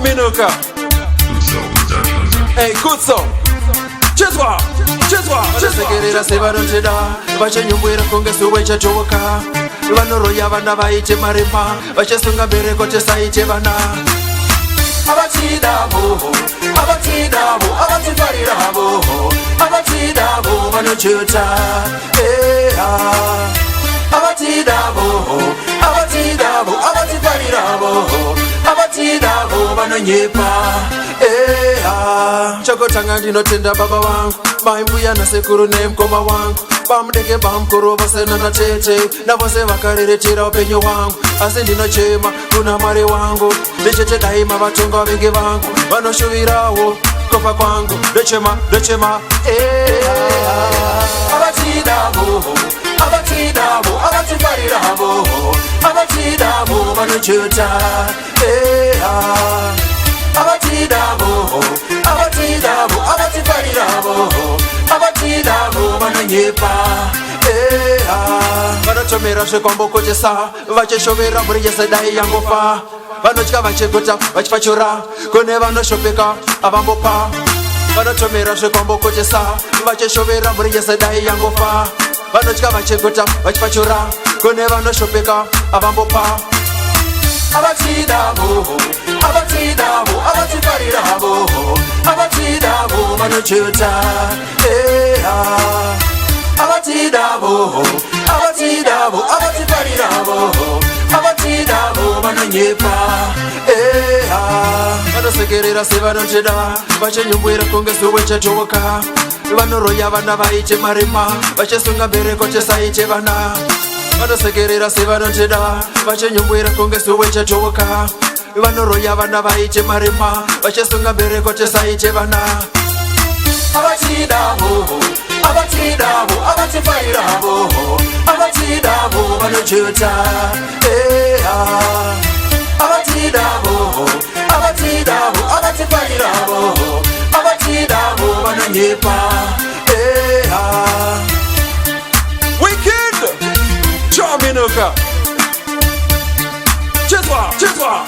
Minuka. Hey, good song. Chezwa. Vasekerera sevanoteda vachanyumbwira kunge suwe chachoka vanoroya vana vaite marema vachasunga mbereko tesaite vana avatidavo vanochuta avatidavo vanonyepa chakotanga ndinotenda baba wangu maimbuya nasekuru nemukoma wangu bamudeke bamukuru vasena na tete navose vakareretera upenyu hwangu asi ndinochema kuna mwari wangu ndichete daima vatonga venge vangu vanoshuvirawo kopa kwangu ndochema avatidavo vanochuta avatidavo vanonyepa vanotomera zvekwambokotesa vachishovera mhuri yese dai yangofa vanotya vachigota vachipachura kune vanoshopeka avambopa vanotomera zvekwambokotesa vachishovera mhuri yese dai yangofa vanotya vachigota vachipachura kune vanoshopeka avambopa avatidavo vanochuta avatidavo vanonyepa vanosekerera sevanoteda vachanyumbwira kunge suwe chachoka vanoroya vana vaite marema vachasunga mbereko tesaite vana vanosekerera sevanoteda vachanyumbwira kunge suwe chachoka vanoroya vana vaite marema vachasunga mbereko tesaite vana avatidavo vanochuta avatidavo vanonyepa Wicked Minuka. Chezwa.